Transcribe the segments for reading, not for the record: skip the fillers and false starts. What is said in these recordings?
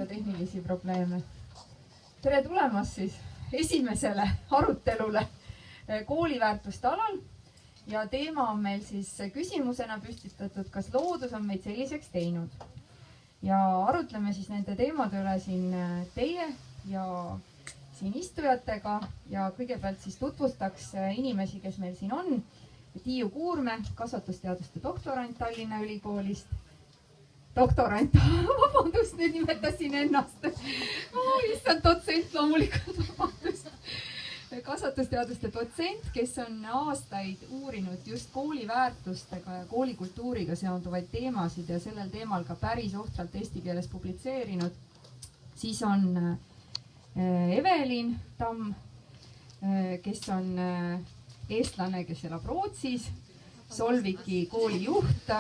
veidi tehnilisi probleeme. Tere tulemast siis esimesele arutelule kooliväärtuste alal ja teema on meil siis küsimusena püstitatud, kas loodus on meid selliseks teinud. Ja arutleme siis nende teemade üle siin teie ja siin istujatega ja kõigepealt siis tutvustaks inimesi, kes meil siin on. Tiiu Kuurme, kasvatusteaduste doktorant Tallinna Ülikoolist. Doktorant, vabandust, nüüd nimetasin ennast. Issand, dotsent loomulikult, vabandust. Kasvatusteaduste dotsent, kes on aastaid uurinud just kooliväärtustega ja koolikultuuriga seonduvaid teemasid ja sellel teemal ka päris ohtralt eesti keeles publitseerinud. Siis on Evelin Tamm, kes on eestlane, kes elab Rootsis, Solviki koolijuht,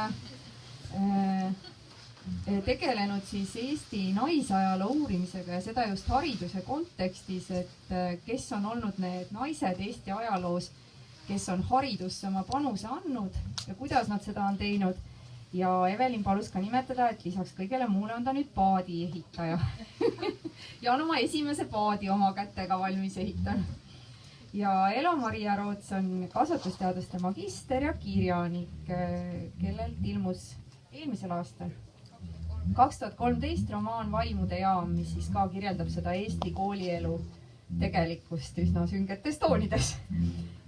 tegelenud siis Eesti naisajaloo uurimisega ja seda just hariduse kontekstis, et kes on olnud need naised Eesti ajaloos, kes on haridusse oma panuse andnud ja kuidas nad seda on teinud. Ja Evelin palus ka nimetada, et lisaks kõigele muule on ta nüüd paadi ehitaja ja on oma esimese paadi oma kätega valmis ehitanud. Ja Elo-Maria Roots on kasvatusteaduste magister ja kirjanik, kellelt ilmus eelmisel aastal 2013 romaan Vaimude jaam, mis siis ka kirjeldab seda Eesti koolielu tegelikkust üsna süngetes toonides.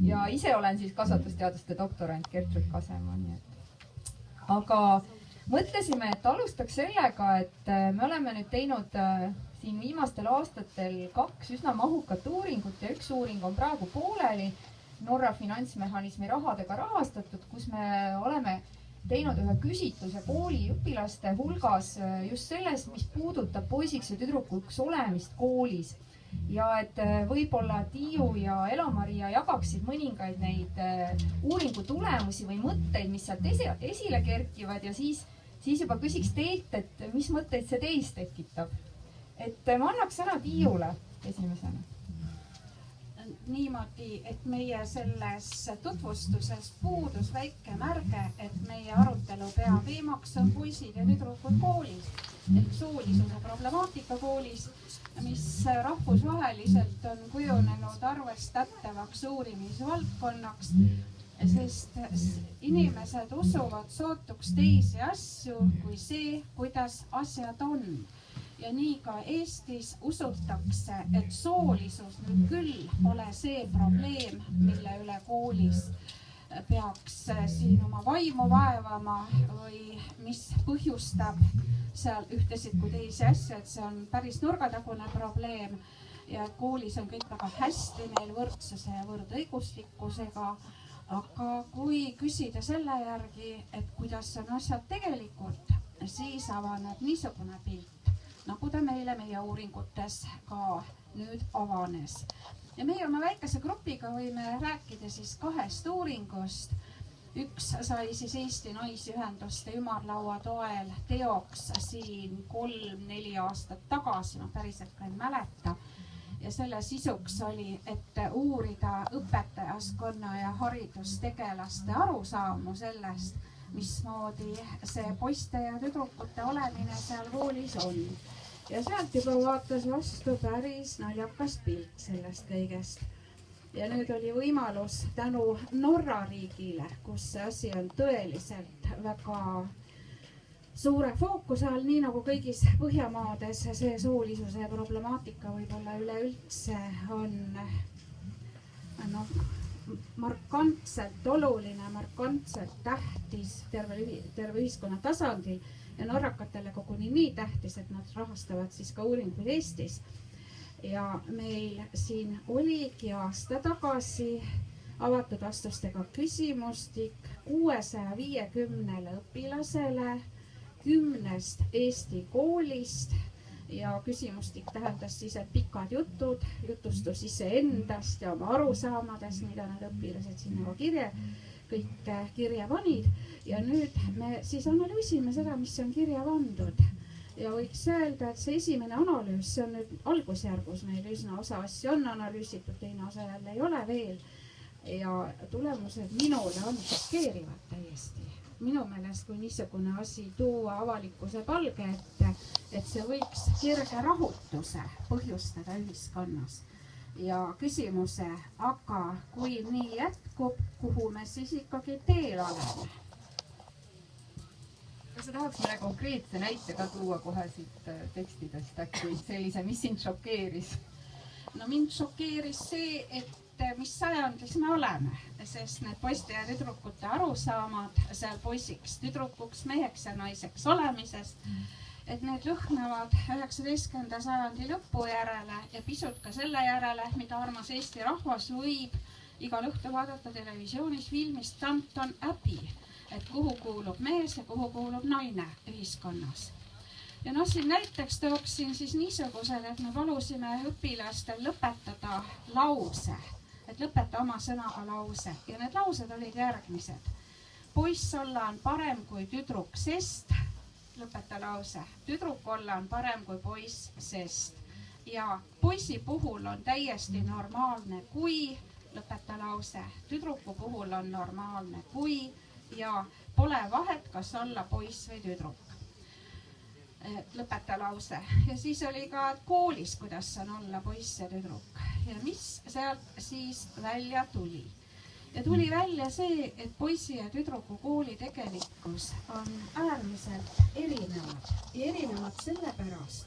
Ja ise olen siis kasvatusteaduste doktorant Gertrud Kasemann. Aga mõtlesime, et alustaks sellega, et me oleme nüüd teinud siin viimastel aastatel 2 üsna mahukat uuringut ja üks uuring on praegu pooleli Norra finantsmehhanismi rahadega rahastatud, kus me oleme teinud ühe küsitluse kooliõpilaste hulgas just selles, mis puudutab poisiks ja tüdrukuks olemist koolis. Ja et võib-olla Tiiu ja Elo-Maria jagaksid mõningaid neid uuringu tulemusi või mõtteid, mis sealt esile kerkivad ja siis juba küsiks teilt, et mis mõtteid see teis tekitab. Et ma annaks sõna Tiiule esimesena. Niimoodi, et meie selles tutvustuses puudus väike märge, et meie arutelu peateemaks on poisid ja tüdrukud koolis. Ehk soolisuse problemaatika koolis, mis rahvusvaheliselt on kujunenud arvestatavaks uurimisvaldkonnaks, sest inimesed usuvad sootuks teisi asju kui see, kuidas asjad on. Ja nii ka Eestis usutakse, et soolisus nüüd küll pole see probleem, mille üle koolis peaks siin oma vaimu vaevama või mis põhjustab seal ühtesid kui teisi asju, et see on päris nurgatagune probleem ja koolis on kõik väga hästi meil võrdsuse ja võrdõiguslikkusega. Aga kui küsida selle järgi, et kuidas on asjad tegelikult, siis avaneb niisugune pilt, nagu ta meile meie uuringutes ka nüüd avanes. Ja meie oma väikese grupiga võime rääkida siis 2 uuringust. Üks sai siis Eesti Naisühenduste ümarlaua toel teoks siin 3-4 aastat tagasi, ma päriselt ka ei mäleta. Ja selle sisuks oli, et uurida õpetajaskonna ja haridustegelaste arusaamu sellest, mismoodi see poiste ja tüdrukute olemine seal koolis on. Ja sealt juba vaatas vastu päris naljakas pilt sellest kõigest. Ja nüüd oli võimalus tänu Norra riigile, kus see asi on tõeliselt väga suure fookuse all, nii nagu kõigis Põhjamaades see soolisuse problemaatika võib-olla üleüldse on markantselt oluline, markantselt tähtis terve ühiskonna tasandil ja norrakatele koguni nii tähtis, et nad rahastavad siis ka uuringuid Eestis. Ja meil siin oligi aasta tagasi avatud vastustega küsimustik 650 õpilasele 10 Eesti koolist. Ja küsimustik tähendas siis, et pikad jutud, jutustus iseendast ja oma arusaamadest, mida need õpilased sinna kõik kirja panid. Ja nüüd me siis analüüsime seda, mis on kirja pandud. Ja võiks öelda, et see esimene analüüs, see on nüüd algusjärgus, meil üsna osa asju on analüüsitud, teine osa jälle ei ole veel. Ja tulemused minule on šokeerivad täiesti. Minu meelest, kui niisugune asi tuua avalikkuse palge ette, et see võiks kerge rahutuse põhjustada ühiskonnas. Ja küsimuse, aga kui nii jätkub, kuhu me siis ikkagi teel oleme? Kas sa tahaks mõne konkreetse näite ka tuua kohe siit tekstidest äkki sellise, mis sind šokeeris? No mind šokeeris see, et mis sajandis me oleme, sest need poiste ja tüdrukute arusaamad seal poisiks, tüdrukuks, meheks ja naiseks olemisest, et need lõhnavad 19. sajandi lõpu järele ja pisut ka selle järele, mida armas Eesti rahvas võib igal õhtu vaadata televisioonis filmist Downton Abbey, et kuhu kuulub mees ja kuhu kuulub naine ühiskonnas. Ja no siin näiteks tooksin siis niisugused, et me palusime õpilastel lõpetada lause, et lõpeta oma sõnaga lause ja need laused olid järgmised. Poiss olla on parem kui tüdruk, sest, lõpeta lause, tüdruk olla on parem kui poiss, sest ja poisi puhul on täiesti normaalne, kui, lõpeta lause, tüdruku puhul on normaalne, kui ja pole vahet, kas olla poiss või tüdruk. Lõpeta lause. Ja siis oli ka koolis, kuidas on olla poiss ja tüdruk. Ja mis sealt siis välja tuli? Ja tuli välja see, et poisi ja tüdruku kooli tegelikkus on äärmiselt erinevad. Ja erinevad sellepärast,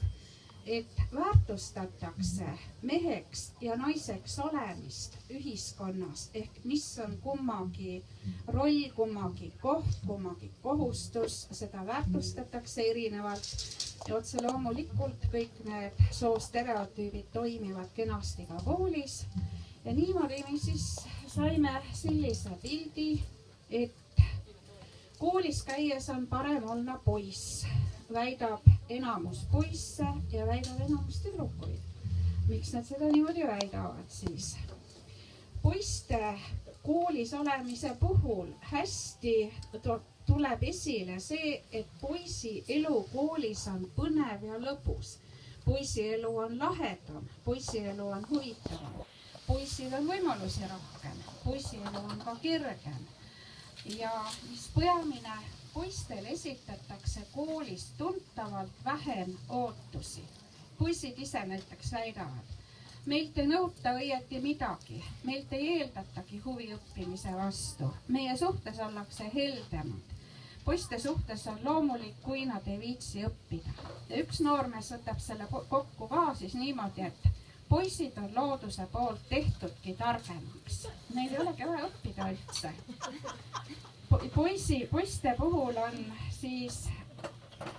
et väärtustatakse meheks ja naiseks olemist ühiskonnas ehk mis on kummagi roll, kummagi koht, kummagi kohustus, seda väärtustatakse erinevalt ja otse loomulikult kõik need soostereotüübid toimivad kenasti ka koolis ja niimoodi me siis saime sellise pildi, et koolis käies on parem olla poiss, väidab enamus poisse ja väidab enamus tüdrukuid. Miks nad seda niimoodi väidavad siis? Poiste koolis olemise puhul hästi tuleb esile see, et poisi elu koolis on põnev ja lõbus. Poisi elu on lahedam, poisi elu on huvitavam, poisil on võimalusi rohkem, poisi elu on ka kergem. Ja mis peamine, poistel esitatakse koolis tuntavalt vähem ootusi. Poisid ise näiteks väidavad, meilt ei nõuta õieti midagi, meilt ei eeldatagi huvi õppimise vastu, meie suhtes ollakse heldemad. Poiste suhtes on loomulik, kui nad ei viitsi õppida. Ja üks noormees võtab selle kokku ka siis niimoodi, et poisid on looduse poolt tehtudki targemaks. Neil ei olegi vaja õppida üldse. Poiste puhul on siis,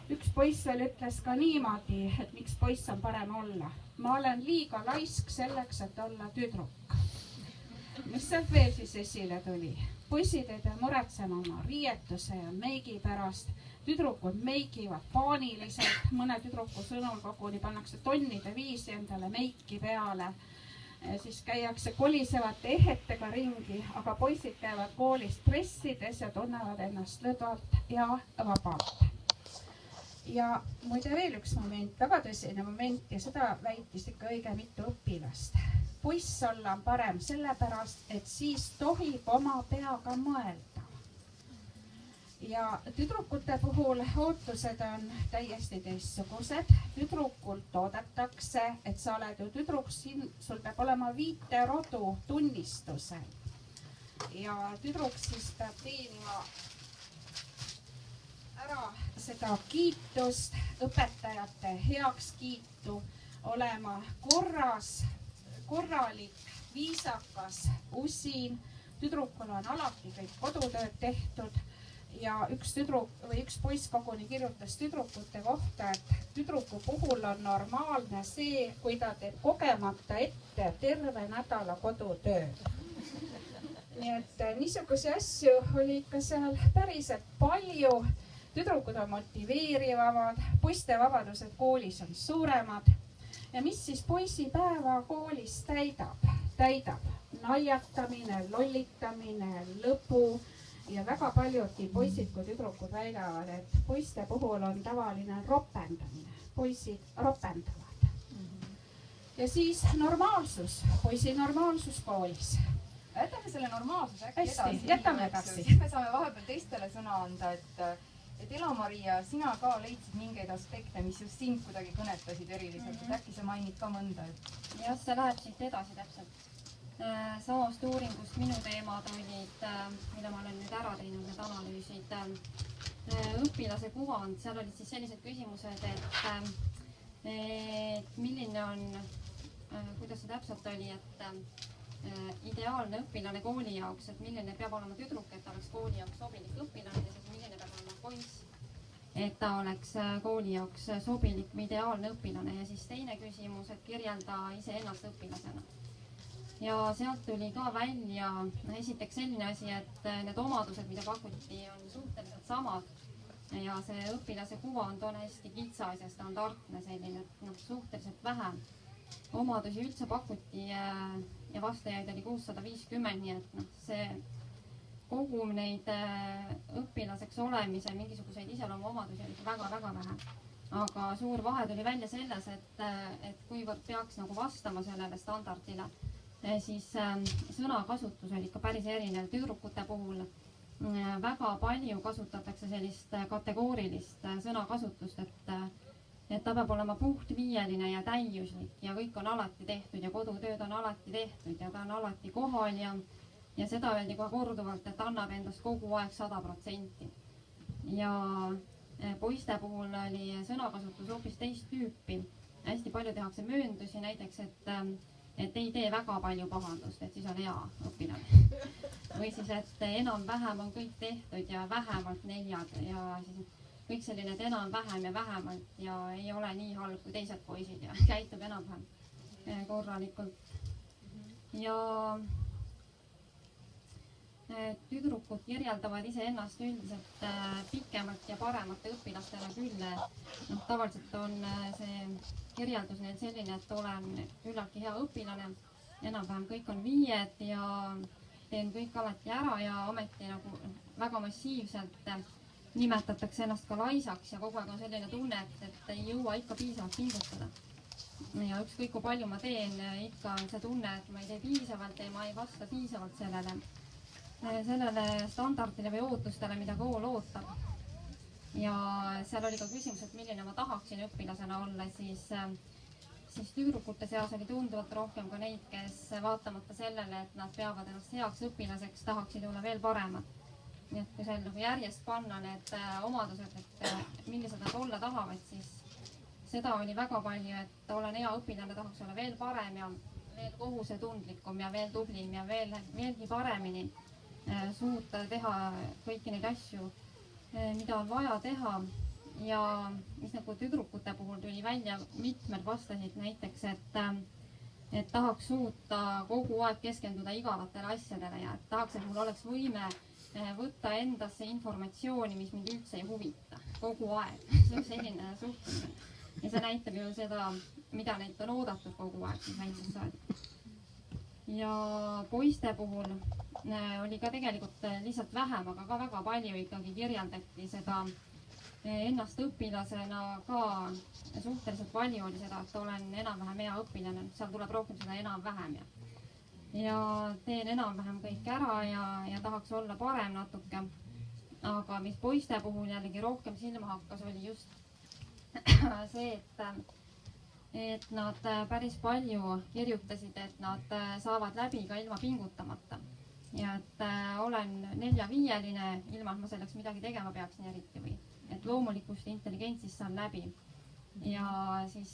üks poiss veel ütles ka niimoodi, et miks poiss on parem olla. Ma olen liiga laisk selleks, et olla tüdruk. Mis sealt veel siis esile tuli? Poisid ei pea muretsema oma riietuse ja meigi pärast. Tüdrukud meigivad paaniliselt, mõne tüdruku sõnul koguni pannakse tonnide viisi endale meiki peale. Siis käiakse kolisevate ehetega ringi, aga poisid käivad koolist dressides ja tunnevad ennast lõdvalt ja vabalt. Ja muide veel üks moment, väga tõsine moment ja seda väitis ikka õige mitu õpilast. Poiss olla on parem sellepärast, et siis tohib oma peaga mõelda. Ja tüdrukute puhul ootused on täiesti teistsugused. Tüdrukult oodatakse, et sa oled ju tüdruk, sul peab olema 5 rodu tunnistusel. Ja tüdruk siis peab teenima ära seda kiitust, õpetajate heakskiitu, olema korralik, viisakas, usin. Tüdrukul on alati kõik kodutööd tehtud. Ja üks poiss koguni kirjutas tüdrukute kohta, et tüdruku puhul on normaalne see, kui ta teeb kogemata ette terve nädala kodutööd. Nii et niisuguse asju oli ikka seal päriselt palju. Tüdrukud on motiveerivamad, poiste vabadused koolis on suuremad. Ja mis siis poisipäeva koolis täidab? Täidab naljatamine, lollitamine, lõbu. Ja väga paljudki poisid kui tüdrukud väidavad, et poiste puhul on tavaline ropendamine. Poisid ropendavad. Ja siis normaalsus, poisi normaalsus koolis. Jätame selle normaalsus äkki Hästi, edasi. jätame edasi. Siis me saame vahepeal teistele sõna anda, et et Elo-Maria, sina ka leidsid mingeid aspekte, mis just sind kuidagi kõnetasid eriliselt, et äkki sa mainid ka mõnda, et... Jah, see läheb siit edasi täpselt. Samast uuringust minu teemad olid, mida ma olen nüüd ära teinud, need analüüsid. Õpilase kuvand, seal olid siis sellised küsimused, et milline on, kuidas see täpselt oli, et ideaalne õpilane kooli jaoks, et milline peab olema tüdruk, et ta oleks kooli jaoks sobilik õpilane ja siis milline peab olema poiss, et ta oleks kooli jaoks sobilik või ideaalne õpilane. Ja siis teine küsimus, et kirjelda iseennast õpilasena. Ja sealt tuli ka välja esiteks selline asi, et need omadused, mida pakuti, on suhteliselt samad ja see õpilase kuvand on hästi kitsas ja standardne selline, et suhteliselt vähe omadusi üldse pakuti ja vastajaid oli 650, nii et see kogum neid õpilaseks olemise mingisuguseid iseloomuomadusi oli väga-väga vähe. Aga suur vahe tuli välja selles, et kuivõrd peaks nagu vastama sellele standardile, siis sõnakasutus oli ikka päris erinev. Tüdrukute puhul väga palju kasutatakse sellist kategoorilist sõnakasutust, et ta peab olema puhtviieline ja täiuslik ja kõik on alati tehtud ja kodutööd on alati tehtud ja ta on alati kohal ja seda öeldi kohe korduvalt, et annab endast kogu aeg 100%. Ja poiste puhul oli sõnakasutus hoopis teist tüüpi. Hästi palju tehakse mööndusi, näiteks, et ei tee väga palju pahandust, et siis on hea õpilane. Või siis, et enam-vähem on kõik tehtud ja vähemalt 4 ja siis kõik selline, et enam-vähem ja vähemalt ja ei ole nii halb kui teised poisid ja käitub enam-vähem korralikult. Ja tüdrukud kirjeldavad iseennast üldiselt pikemalt ja paremate õpilastena küll. Tavaliselt on see kirjeldus neil selline, et olen küllaltki hea õpilane, enam-vähem kõik on 5 ja teen kõik alati ära ja ometi nagu väga massiivselt nimetatakse ennast ka laisaks ja kogu aeg on selline tunne, et ei jõua ikka piisavalt pingutada. Ja ükskõik kui palju ma teen, ikka on see tunne, et ma ei tee piisavalt ja ma ei vasta piisavalt sellele standardile või ootustele, mida kool ootab. Ja seal oli ka küsimus, et milline ma tahaksin õpilasena olla, siis tüdrukute seas oli tunduvalt rohkem ka neid, kes vaatamata sellele, et nad peavad ennast heaks õpilaseks, tahaksid olla veel paremad. Nii et kui seal nagu järjest panna need omadused, et millised nad olla tahavad, siis seda oli väga palju, et olen hea õpilane, tahaks olla veel parem ja veel kohusetundlikum ja veel tublim ja veelgi paremini suuta teha kõiki neid asju, mida on vaja teha. Ja mis nagu tüdrukute puhul tuli välja, mitmed vastasid näiteks, et tahaks suuta kogu aeg keskenduda igavatele asjadele ja tahaks, et mul oleks võime võtta endasse informatsiooni, mis mind üldse ei huvita kogu aeg. See on selline suhtumine. Ja see näitab ju seda, mida neid on oodatud kogu aeg, mis väiksest saadik. Ja poiste puhul oli ka tegelikult lihtsalt vähem, aga ka väga palju ikkagi kirjeldati seda ennast õpilasena ka suhteliselt palju oli seda, et olen enam-vähem hea õpilane, seal tuleb rohkem seda enam-vähem ja teen enam-vähem kõik ära ja tahaks olla parem natuke. Aga mis poiste puhul jällegi rohkem silma hakkas, oli just see, et nad päris palju kirjutasid, et nad saavad läbi ka ilma pingutamata. Ja et olen 4-5-line, ilma et ma selleks midagi tegema peaks nii eriti või. Et loomulikust intelligentsist saan läbi. Ja siis,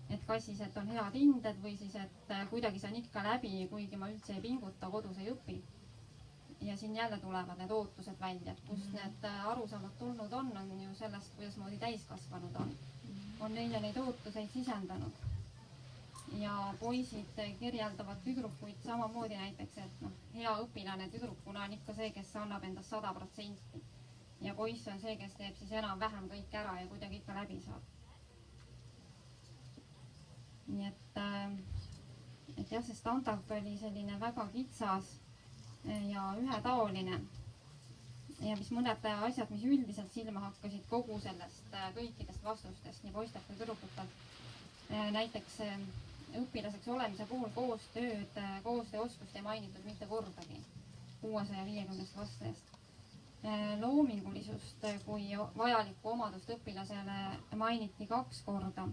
et kas siis, et on head hinded või siis, et kuidagi saan ikka läbi, kuigi ma üldse ei pinguta, kodus ei õpi. Ja siin jälle tulevad need ootused välja, et kust need arusaamad tulnud on ju sellest, kuidas moodi täiskasvanud on. On neile neid ootuseid sisendanud. Ja poisid kirjeldavad tüdrukuid samamoodi näiteks, et hea õpilane tüdrukuna on ikka see, kes annab endast 100%. Ja poiss on see, kes teeb siis enam-vähem kõik ära ja kuidagi ikka läbi saab. Nii et jah, see standard oli selline väga kitsas ja ühetaoline. Ja mis mõned asjad, mis üldiselt silma hakkasid kogu sellest kõikidest vastustest, nii poistelt kui tüdrukutelt. Näiteks õpilaseks olemise puhul koostööoskust ei mainitud mitte kordagi 650 vastajast. loomingulisust kui vajalikku omadust õpilasele mainiti 2 korda.